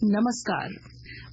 नमस्कार,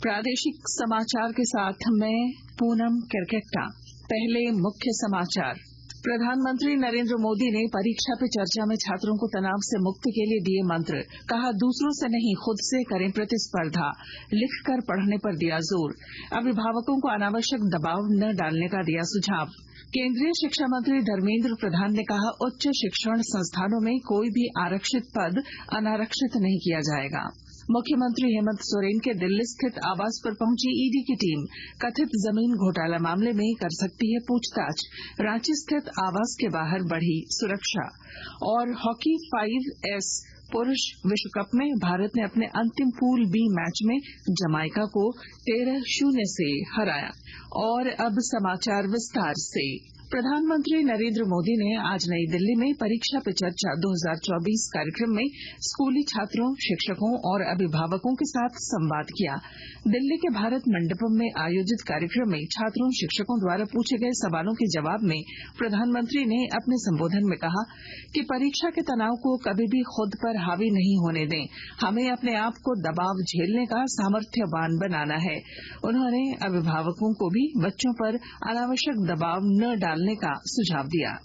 प्रादेशिक समाचार के साथ मैं पूनम किरकेट्टा। पहले मुख्य समाचार। प्रधानमंत्री नरेंद्र मोदी ने परीक्षा पे चर्चा में छात्रों को तनाव से मुक्ति के लिए दिए मंत्र। कहा, दूसरों से नहीं खुद से करें प्रतिस्पर्धा। लिखकर पढ़ने पर दिया जोर। अभिभावकों को अनावश्यक दबाव न डालने का दिया सुझाव। केंद्रीय शिक्षा मंत्री धर्मेंद्र प्रधान ने कहा, उच्च शिक्षण संस्थानों में कोई भी आरक्षित पद अनारक्षित नहीं किया जाएगा। मुख्यमंत्री हेमंत सोरेन के दिल्ली स्थित आवास पर पहुंची ईडी की टीम। कथित जमीन घोटाला मामले में कर सकती है पूछताछ। रांची स्थित आवास के बाहर बढ़ी सुरक्षा। और हॉकी 5S पुरुष विश्व कप में भारत ने अपने अंतिम पूल बी मैच में जमाइका को 13-0 से हराया। और अब समाचार विस्तार से। प्रधानमंत्री नरेंद्र मोदी ने आज नई दिल्ली में परीक्षा पे चर्चा 2024 कार्यक्रम में स्कूली छात्रों, शिक्षकों और अभिभावकों के साथ संवाद किया। दिल्ली के भारत मंडपम में आयोजित कार्यक्रम में छात्रों, शिक्षकों द्वारा पूछे गए सवालों के जवाब में प्रधानमंत्री ने अपने संबोधन में कहा कि परीक्षा के तनाव को कभी भी खुद पर हावी नहीं होने दें। हमें अपने आप को दबाव झेलने का सामर्थ्यवान बनाना है। उन्होंने अभिभावकों को भी बच्चों पर अनावश्यक दबाव न डालने का सुझाव दिया।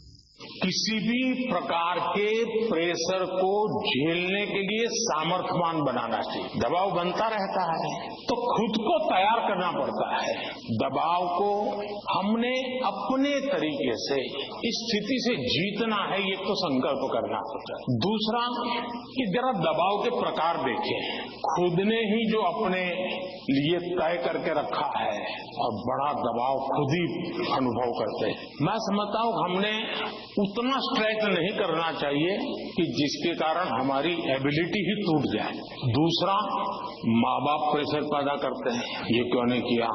किसी भी प्रकार के प्रेशर को झेलने के लिए सामर्थ्यवान बनाना चाहिए। दबाव बनता रहता है तो खुद को तैयार करना पड़ता है। दबाव को हमने अपने तरीके से इस स्थिति से जीतना है, ये तो संकल्प करना होता है। दूसरा कि जरा दबाव के प्रकार देखें। खुद ने ही जो अपने लिए तय करके रखा है और बड़ा दबाव खुद ही अनुभव करते हैं। मैं समझता हूं हमने उतना स्ट्रेच नहीं करना चाहिए कि जिसके कारण हमारी एबिलिटी ही टूट जाए। दूसरा, माँ बाप प्रेशर पैदा करते हैं, ये क्यों नहीं किया,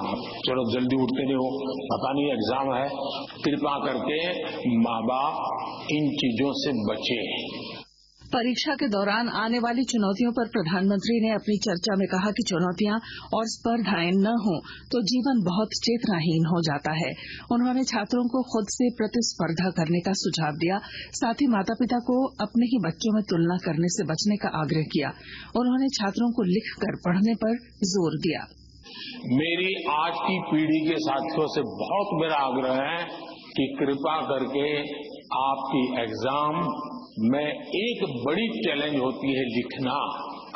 चलो जल्दी उठते नहीं हो, पता नहीं एग्जाम है। कृपा करके माँ बाप इन चीजों से बचे। परीक्षा के दौरान आने वाली चुनौतियों पर प्रधानमंत्री ने अपनी चर्चा में कहा कि चुनौतियां और स्पर्धाएं न हो तो जीवन बहुत चेतनाहीन हो जाता है। उन्होंने छात्रों को खुद से प्रतिस्पर्धा करने का सुझाव दिया। साथ ही माता पिता को अपने ही बच्चों में तुलना करने से बचने का आग्रह किया। उन्होंने छात्रों को लिखकर पढ़ने पर जोर दिया। मेरी आज की पीढ़ी के साथियों से बहुत मेरा आग्रह है कि कृपा करके आपकी एग्जाम में एक बड़ी चैलेंज होती है लिखना।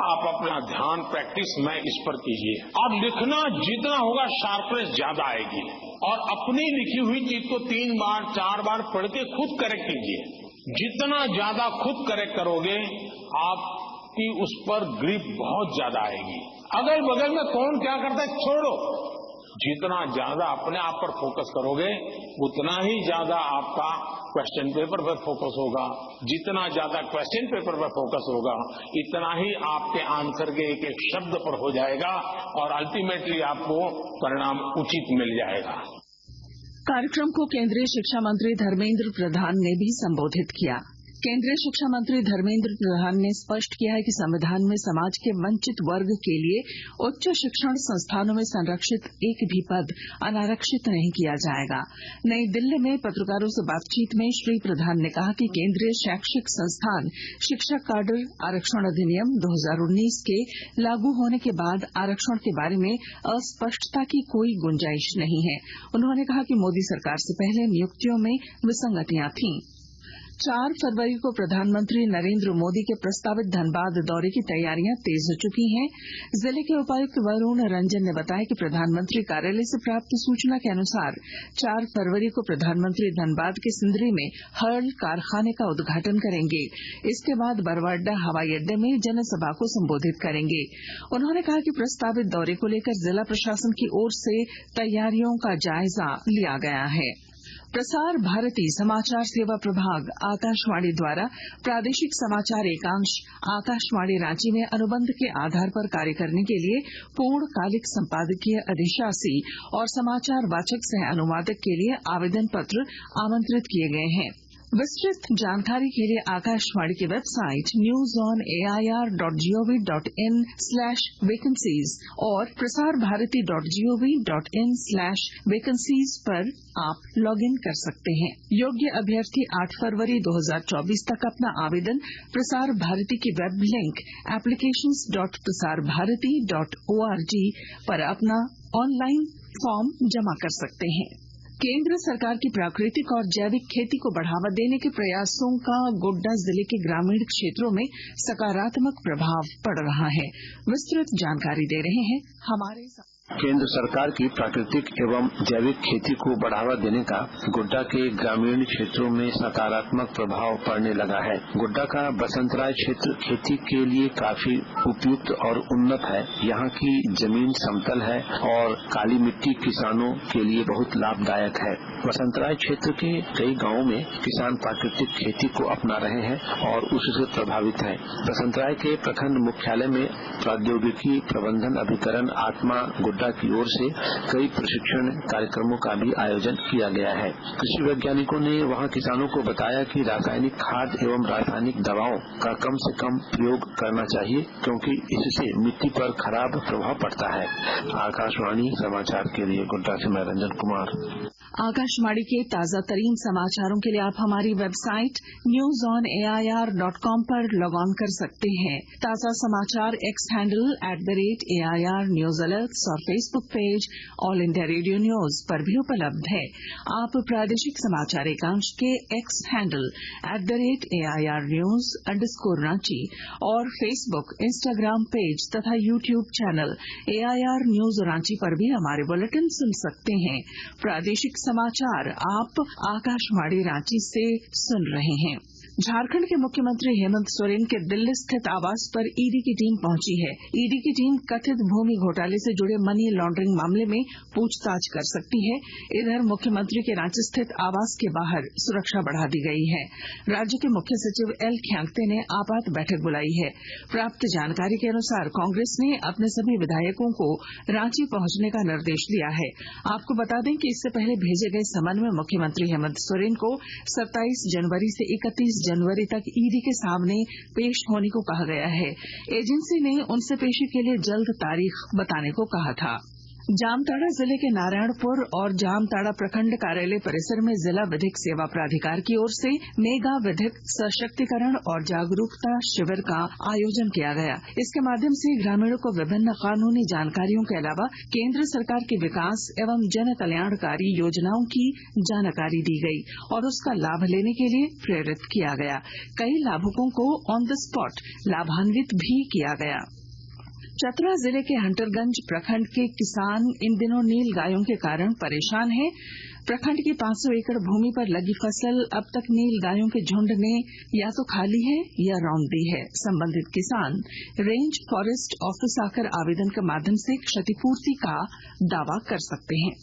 आप अपना ध्यान प्रैक्टिस में इस पर कीजिए और लिखना जितना होगा शार्पनेस ज्यादा आएगी। और अपनी लिखी हुई चीज को 3 बार 4 बार पढ़ के खुद करेक्ट कीजिए। जितना ज्यादा खुद करेक्ट करोगे आपकी उस पर ग्रिप बहुत ज्यादा आएगी। अगल बगल में कौन क्या करता है छोड़ो। जितना ज्यादा अपने आप पर फोकस करोगे उतना ही ज्यादा आपका क्वेश्चन पेपर पर फोकस होगा। जितना ज्यादा क्वेश्चन पेपर पर फोकस होगा इतना ही आपके आंसर के एक एक शब्द पर हो जाएगा और अल्टीमेटली आपको परिणाम उचित मिल जाएगा। कार्यक्रम को केंद्रीय शिक्षा मंत्री धर्मेंद्र प्रधान ने भी संबोधित किया। केंद्रीय शिक्षा मंत्री धर्मेंद्र प्रधान ने स्पष्ट किया है कि संविधान में समाज के वंचित वर्ग के लिए उच्च शिक्षण संस्थानों में संरक्षित एक भी पद अनारक्षित नहीं किया जाएगा। नई दिल्ली में पत्रकारों से बातचीत में श्री प्रधान ने कहा कि केंद्रीय शैक्षिक संस्थान शिक्षक काडर आरक्षण अधिनियम 2019 के लागू होने के बाद आरक्षण के बारे में अस्पष्टता की कोई गुंजाइश नहीं है। उन्होंने कहा कि मोदी सरकार से पहले नियुक्तियों में विसंगतियां थीं। 4 फरवरी को प्रधानमंत्री नरेंद्र मोदी के प्रस्तावित धनबाद दौरे की तैयारियां तेज हो चुकी हैं। जिले के उपायुक्त वरुण रंजन ने बताया कि प्रधानमंत्री कार्यालय से प्राप्त सूचना के अनुसार 4 फरवरी को प्रधानमंत्री धनबाद के सिंदरी में हर्ल कारखाने का उद्घाटन करेंगे। इसके बाद बरवाडा हवाई अड्डे में जनसभा को संबोधित करेंगे। उन्होंने कहा कि प्रस्तावित दौरे को लेकर जिला प्रशासन की ओर से तैयारियों का जायजा लिया गया है। प्रसार भारती समाचार सेवा प्रभाग आकाशवाणी द्वारा प्रादेशिक समाचार एकांश आकाशवाणी रांची में अनुबंध के आधार पर कार्य करने के लिए पूर्णकालिक संपादकीय अधिशासी और समाचार वाचक सह अनुवादक के लिए आवेदन पत्र आमंत्रित किए गए हैं। विस्तृत जानकारी के लिए आकाशवाणी की वेबसाइट newsonair.gov.in/vacancies और prasarbharati.gov.in/vacancies पर आप लॉगिन कर सकते हैं। योग्य अभ्यर्थी 8 फरवरी 2024 तक अपना आवेदन प्रसार भारती की वेब लिंक applications.prasarbharati.org पर अपना ऑनलाइन फॉर्म जमा कर सकते हैं। केंद्र सरकार की प्राकृतिक और जैविक खेती को बढ़ावा देने के प्रयासों का गोड्डा जिले के ग्रामीण क्षेत्रों में सकारात्मक प्रभाव पड़ रहा है। विस्तृत जानकारी दे रहे हैं हमारे केंद्र सरकार की प्राकृतिक एवं जैविक खेती को बढ़ावा देने का गोड्डा के ग्रामीण क्षेत्रों में सकारात्मक प्रभाव पड़ने लगा है। गोड्डा का बसंतराय क्षेत्र खेती के लिए काफी उपयुक्त और उन्नत है। यहाँ की जमीन समतल है और काली मिट्टी किसानों के लिए बहुत लाभदायक है। बसंतराय क्षेत्र के कई गांवों में किसान प्राकृतिक खेती को अपना रहे हैं और उससे प्रभावित हैं। बसंतराय के प्रखंड मुख्यालय में प्रौद्योगिकी प्रबंधन अभिकरण आत्मा गोड्डा की ओर से कई प्रशिक्षण कार्यक्रमों का भी आयोजन किया गया है। कृषि वैज्ञानिकों ने वहां किसानों को बताया कि रासायनिक खाद एवं रासायनिक दवाओं का कम से कम प्रयोग करना चाहिए, क्योंकि इससे मिट्टी पर खराब प्रभाव पड़ता है। आकाशवाणी समाचार के लिए गोड्डा से मैं रंजन कुमार। आकाशवाणी के ताजा तरीन समाचारों के लिए आप हमारी वेबसाइट newsonair.com पर लॉग ऑन कर सकते हैं। ताजा समाचार X handle @AIR news alerts और Facebook page All India Radio news पर भी उपलब्ध है। आप प्रादेशिक समाचार एकांश के X handle @AIR news _Ranchi और फेसबुक इंस्टाग्राम पेज तथा YouTube channel AIR news Ranchi पर भी हमारे बुलेटिन सुन सकते हैं। प्रादेशिक समाचार आप आकाशवाणी रांची से सुन रहे हैं। झारखंड के मुख्यमंत्री हेमंत सोरेन के दिल्ली स्थित आवास पर ईडी की टीम पहुंची है। ईडी की टीम कथित भूमि घोटाले से जुड़े मनी लॉन्ड्रिंग मामले में पूछताछ कर सकती है। इधर मुख्यमंत्री के रांची स्थित आवास के बाहर सुरक्षा बढ़ा दी गई है। राज्य के मुख्य सचिव एल ख्यांगते ने आपात बैठक बुलाई है। प्राप्त जानकारी के अनुसार कांग्रेस ने अपने सभी विधायकों को रांची पहुंचने का निर्देश दिया है। आपको बता दें कि इससे पहले भेजे गए समन में मुख्यमंत्री हेमंत सोरेन को 27 जनवरी से 31 जनवरी तक ईडी के सामने पेश होने को कहा गया है। एजेंसी ने उनसे पेशी के लिए जल्द तारीख बताने को कहा था। जामताड़ा जिले के नारायणपुर और जामताड़ा प्रखंड कार्यालय परिसर में जिला विधिक सेवा प्राधिकार की ओर से मेगा विधिक सशक्तिकरण और जागरूकता शिविर का आयोजन किया गया। इसके माध्यम से ग्रामीणों को विभिन्न कानूनी जानकारियों के अलावा केंद्र सरकार के विकास एवं जन कल्याणकारी योजनाओं की जानकारी दी गई और उसका लाभ लेने के लिए प्रेरित किया गया। कई लाभुकों को ऑन द स्पॉट लाभान्वित भी किया गया। चतरा जिले के हंटरगंज प्रखंड के किसान इन दिनों नील गायों के कारण परेशान हैं। प्रखंड की 500 एकड़ भूमि पर लगी फसल अब तक नील गायों के झुंड ने या तो खा ली है या रौंद दी है। संबंधित किसान रेंज फॉरेस्ट ऑफिस आकर आवेदन के माध्यम से क्षतिपूर्ति का दावा कर सकते हैं।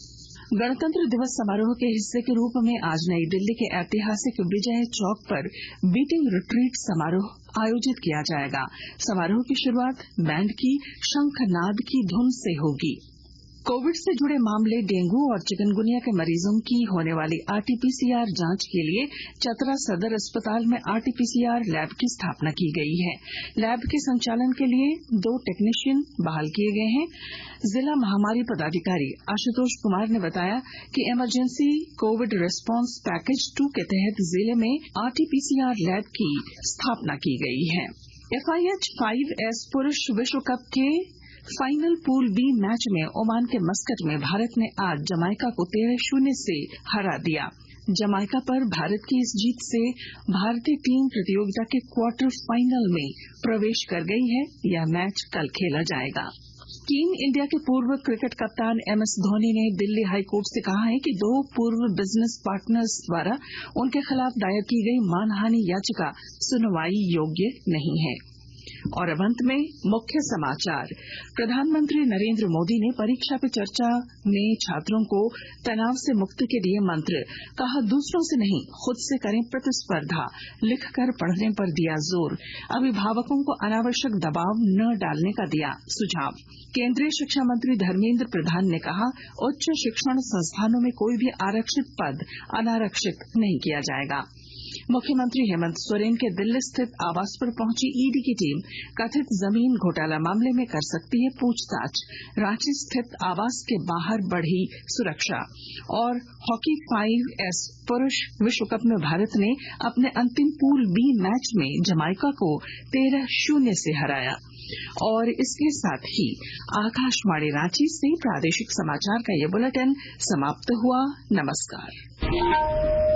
गणतंत्र दिवस समारोह के हिस्से के रूप में आज नई दिल्ली के ऐतिहासिक विजय चौक पर बीटिंग रिट्रीट समारोह आयोजित किया जाएगा। समारोह की शुरुआत बैंड की शंखनाद की धुन से होगी। कोविड से जुड़े मामले डेंगू और चिकनगुनिया के मरीजों की होने वाली आरटीपीसीआर जांच के लिए चतरा सदर अस्पताल में आरटीपीसीआर लैब की स्थापना की गई है। लैब के संचालन के लिए 2 टेक्नीशियन बहाल किए गए हैं। जिला महामारी पदाधिकारी आशुतोष कुमार ने बताया कि इमरजेंसी कोविड रिस्पांस पैकेज 2 के तहत जिले में आरटीपीसीआर लैब की स्थापना की गई है। FIH 5S पुरुष विश्व कप के फाइनल पूल बी मैच में ओमान के मस्कट में भारत ने आज जमाइका को 13-0 से हरा दिया। जमाइका पर भारत की इस जीत से भारतीय टीम प्रतियोगिता के क्वार्टर फाइनल में प्रवेश कर गई है। यह मैच कल खेला जाएगा। टीम इंडिया के पूर्व क्रिकेट कप्तान MS धोनी ने दिल्ली हाईकोर्ट से कहा है कि 2 पूर्व बिजनेस पार्टनर्स द्वारा उनके खिलाफ दायर की गई मानहानि याचिका सुनवाई योग्य नहीं है। और अब अंत में मुख्य समाचार। प्रधानमंत्री नरेंद्र मोदी ने परीक्षा पे चर्चा में छात्रों को तनाव से मुक्ति के दिए मंत्र। कहा दूसरों से नहीं खुद से करें प्रतिस्पर्धा। लिखकर पढ़ने पर दिया जोर। अभिभावकों को अनावश्यक दबाव न डालने का दिया सुझाव। केंद्रीय शिक्षा मंत्री धर्मेंद्र प्रधान ने कहा उच्च शिक्षण संस्थानों में कोई भी आरक्षित पद अनारक्षित नहीं किया जाएगा। मुख्यमंत्री हेमंत सोरेन के दिल्ली स्थित आवास पर पहुंची ईडी की टीम कथित जमीन घोटाला मामले में कर सकती है पूछताछ। रांची स्थित आवास के बाहर बढ़ी सुरक्षा। और हॉकी 5S पुरुष विश्व कप में भारत ने अपने अंतिम पूल बी मैच में जमाइका को 13-0 से हराया। और इसके साथ ही आकाशवाणी रांची से प्रादेशिक समाचार का ये बुलेटिन समाप्त हुआ। नमस्कार।